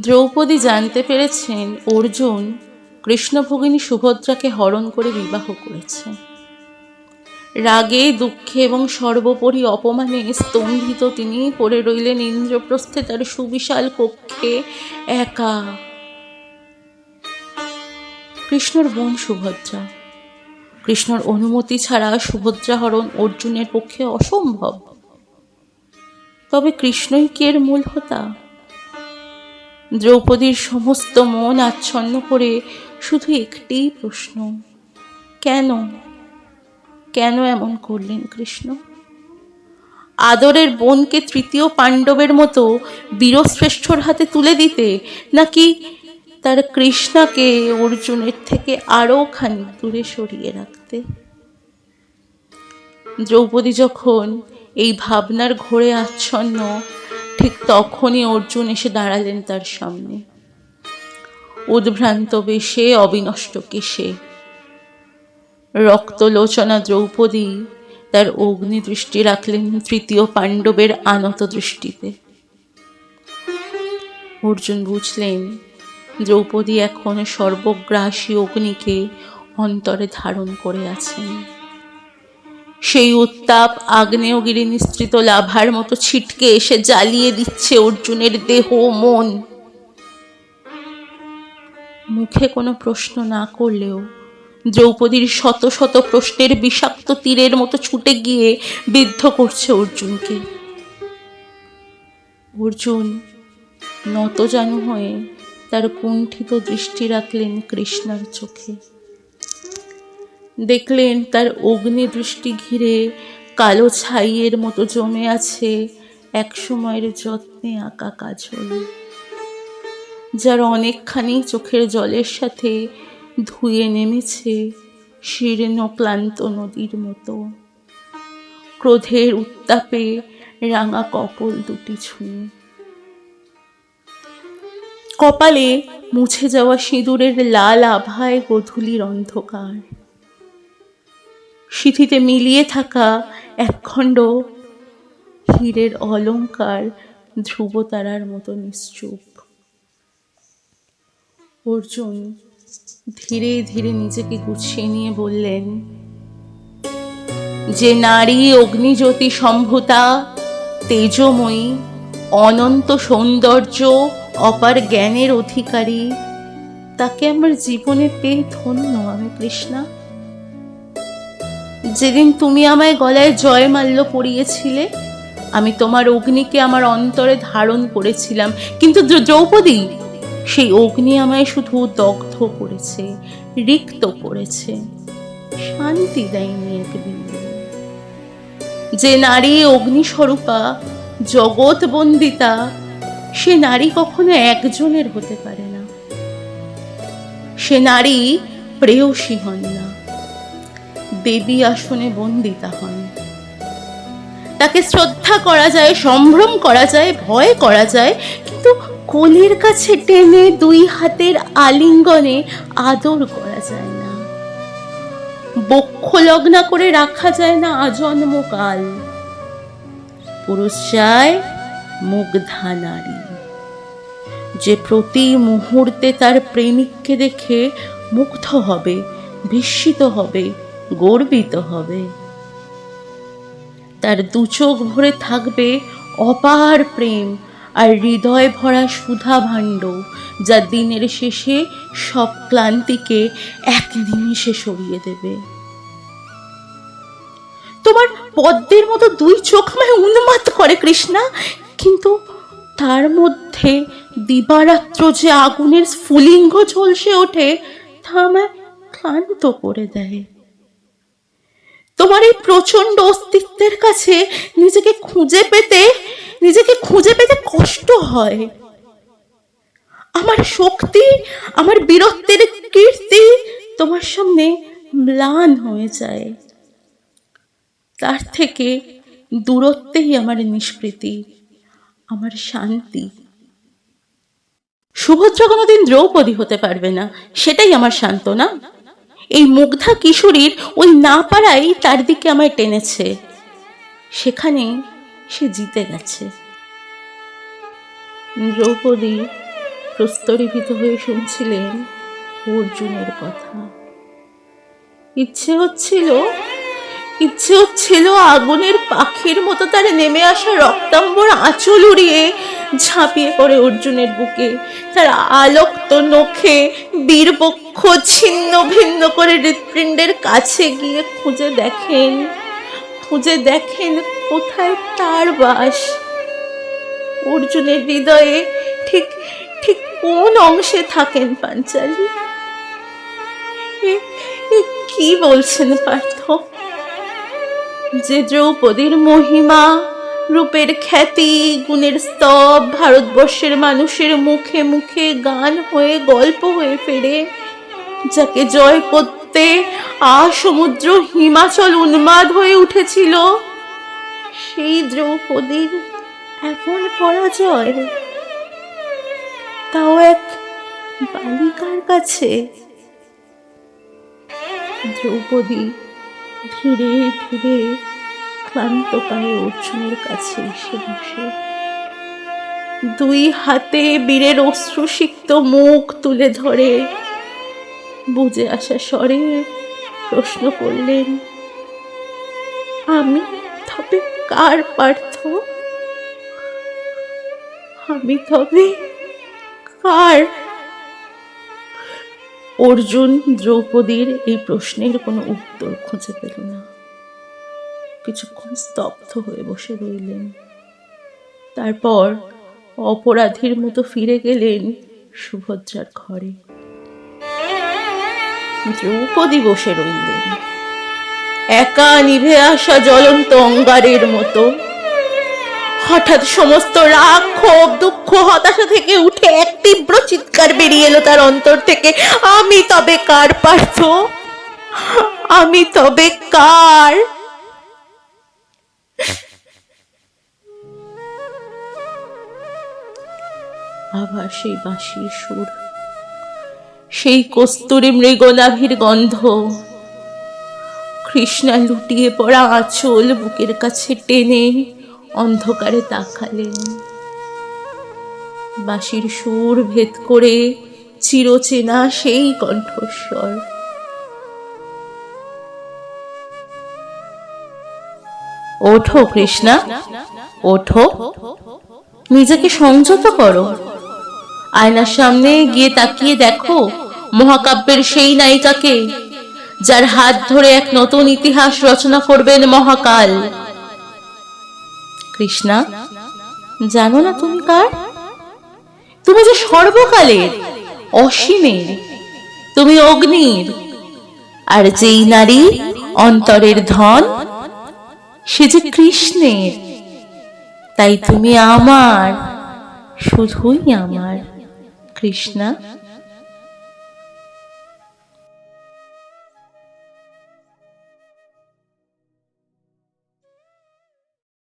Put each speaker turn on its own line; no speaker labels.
দ্রৌপদী জানতে পেরেছেন অর্জুন কৃষ্ণভগিনী সুভদ্রাকে হরণ করে বিবাহ করেছে। রাগে, দুঃখে এবং সর্বোপরি অপমানে স্তম্ভিত তিনি পড়ে রইলেন ইন্দ্রপ্রস্থে তার সুবিশাল কক্ষে একা। কৃষ্ণর বোন সুভদ্রা, কৃষ্ণর অনুমতি ছাড়া সুভদ্রা হরণ অর্জুনের পক্ষে অসম্ভব। তবে কৃষ্ণই কি এর মূল হোতা? দ্রৌপদীর সমস্ত মন আচ্ছন্ন করে শুধু একটি প্রশ্ন, কেন কেন এমন করলেন কৃষ্ণ? আদরের বোনকে তৃতীয় পাণ্ডবের মতো বীরশ্রেষ্ঠর হাতে তুলে দিতে, নাকি তার কৃষ্ণাকে অর্জুনের থেকে আরো খানিক দূরে সরিয়ে রাখতে? দ্রৌপদী যখন এই ভাবনার ঘোরে আচ্ছন্ন, ঠিক তখনই অর্জুন এসে দাঁড়ালেন তার সামনে। উদ্ভ্রান্ত বেশে, অবিনষ্ট কেশে। রক্তলোচনা দ্রৌপদী তার অগ্নি দৃষ্টি রাখলেন তৃতীয় পাণ্ডবের আনত দৃষ্টিতে। অর্জুন বুঝলেন দ্রৌপদী এখন সর্বগ্রাসী অগ্নিকে অন্তরে ধারণ করে আছেন। সেই উত্তাপ আগ্নেয়গিরি নিঃসৃত লাভার মতো ছিটকে এসে জ্বালিয়ে দিচ্ছে অর্জুনের দেহ মন। মুখে কোনো প্রশ্ন না করলেও দ্রৌপদীর শত শত প্রশ্নের বিষাক্ত তীরের মতো ছুটে গিয়ে বিদ্ধ করছে অর্জুনকে। অর্জুন নতজানু হয়ে তার কুণ্ঠিত দৃষ্টি রাখলেন কৃষ্ণার চোখে। দেখলেন তার অগ্নি দৃষ্টি ঘিরে কালো ছাইয়ের মতো জমে আছে এক সময়ের যত্নে আঁকা কাজল, যার অনেকখানি চোখের জলের সাথে ধুয়ে নেমেছে শীর্ণ ক্লান্ত নদীর মতো। ক্রোধের উত্তাপে রাঙা কপল দুটি ছুঁয়ে, কপালে মুছে যাওয়া সিঁদুরের লাল আভায় গোধূলির অন্ধকার, সিঁথিতে মিলিয়ে থাকা একখণ্ড হীরের অলংকার ধ্রুবতারার মতো নিশ্চুপ। অর্জুন ধীরে ধীরে নিজেকে গুছিয়ে নিয়ে বললেন, যে নারী অগ্নিজ্যোতি সম্ভূতা, তেজময়ী, অনন্ত সৌন্দর্য, অপার জ্ঞানের অধিকারী, তাকে আমার জীবনে পেয়ে ধন্য আমি কৃষ্ণা। যেদিন তুমি আমায় গলায় জয়মাল্য পরিয়েছিলে, আমি তোমার অগ্নিকে আমার অন্তরে ধারণ করেছিলাম, কিন্তু দ্রৌপদী সেই অগ্নি আমায় শুধু দগ্ধ করেছে, রিক্ত করেছে, শান্তি দেয়নি এক বিন্দু। যে নারী অগ্নিস্বরূপা, জগৎ বন্দিতা, সে নারী কখনো একজনের হতে পারে না। সে নারী প্রেয়সী হন না, দেবী আসনে বন্দিতা হন। তাকে শ্রদ্ধা করা যায়, সম্ভ্রম করা যায়, ভয় করা যায়, কিন্তু কোলের কাছে টেনে দুই হাতের আলিঙ্গনে আদর করা যায় না। বক্ষ লগ্না করে রাখা যায় না আজন্মকাল। পুরুষ চায় মুগ্ধা নারী, যে প্রতি মুহূর্তে তার প্রেমিককে দেখে মুগ্ধ হবে, বিস্মিত হবে, গর্বিত হবে। তার দু চোখ ভরে থাকবে অপার প্রেম আর হৃদয় ভরা সুধা ভাণ্ড, যা দিনের শেষে সব ক্লান্তিকে এক নিমিষে সরিয়ে দেবে। তোমার পদ্মের মতো দুই চোখ আমায় উন্মাদ করে কৃষ্ণা, কিন্তু তার মধ্যে দিবারাত্র যে আগুনের স্ফুলিঙ্গ ঝলসে ওঠে, তা আমায় ক্লান্ত করে দেয়। তোমার এই প্রচন্ড অস্তিত্বের কাছে নিজেকে খুঁজে পেতে কষ্ট হয়। আমার শক্তি, আমার বীরত্বের কীর্তি তোমার সামনে ম্লান হয়ে যায়। তার থেকে দূরত্বেই আমার নিষ্কৃতি, আমার শান্তি। সুভদ্রা কোনোদিন দ্রৌপদী হতে পারবে না, সেটাই আমার সান্ত্বনা। এই মুগ্ধা কিশোরীর ওই না পারাই তার দিকে আমায় টেনেছে, সেখানে সে জিতে গেছে। দ্রৌপদী প্রস্তরীভূত হয়ে শুনছিলেন অর্জুনের কথা। ইচ্ছে হচ্ছিল আগুনের পাখির মতো তার নেমে আসা রক্তাম্বর আঁচল উড়িয়ে ঝাঁপিয়ে পড়ে অর্জুনের বুকে, তার আলোক্ত নখে বীরবক্ষ ছিন্ন ভিন্ন করে হৃৎপিণ্ডের কাছে গিয়ে খুঁজে দেখেন কোথায় তার বাস। অর্জুনের হৃদয়ে ঠিক ঠিক কোন অংশে থাকেন পাঞ্চালী? কি বলছেন পার্থ? যে দ্রৌপদীর মহিমা, রূপের খ্যাতি, গুণের স্তব ভারতবর্ষের মানুষের মুখে মুখে গান হয়ে গল্প হয়ে ফেরে, যাকে জয় করতে সমুদ্র হিমাচল উন্মাদ হয়ে উঠেছিল, সেই দ্রৌপদীর এমন পরাজয়, তাও এক বালিকার কাছে। দ্রৌপদী ধীরে ধীরে ক্লান্ত পায়ে অর্জুনের কাছে এসে বসে দুই হাতে বীরের অশ্রুসিক্ত মুখ তুলে ধরে বুঝে আসা স্বরে প্রশ্ন করলেন, আমি তবে কার পার্থ? আমি তবে কার? অর্জুন দ্রৌপদীর এই প্রশ্নের কোনো উত্তর খুঁজে পেল না। কিছুক্ষণ স্তব্ধ হয়ে বসে রইলেন। তারপর অপরাধীর মতো ফিরে গেলেন সুভদ্রার ঘরে। দ্রৌপদী বসে রইলেন একা নিভে আসা জ্বলন্ত অঙ্গারের মতো। হঠাৎ সমস্ত রাগ, ক্ষোভ, দুঃখ, হতাশা থেকে উঠে এক তীব্র চিৎকার বেরিয়ে এলো তার অন্তর থেকে, আমি তবে কার পার্থ? আমি তবে কার? আবার সেই বাঁশির সুর, সেই কস্তুরী মৃগনাভির গন্ধ। কৃষ্ণা লুটিয়ে পড়া আঁচল বুকের কাছে টেনে অন্ধকারে তাকালেন। বাঁশির সুর ভেদ করে চিরচেনা সেই কণ্ঠস্বর, ওঠো কৃষ্ণা, ওঠো, নিজেকে সংযত করো। আয়নার সামনে গিয়ে তাকিয়ে দেখো মহাকাব্যের সেই নায়িকাকে, যার হাত ধরে এক নতুন ইতিহাস রচনা করবেন মহাকাল। কৃষ্ণা, জানো না তুমি কার? তুমি যে সর্বকালের, অসীমের, তুমি অগ্নির। আর যেই নারী অন্তরের ধন, সে যে কৃষ্ণের। তাই তুমি আমার, শুধুই আমার কৃষ্ণা।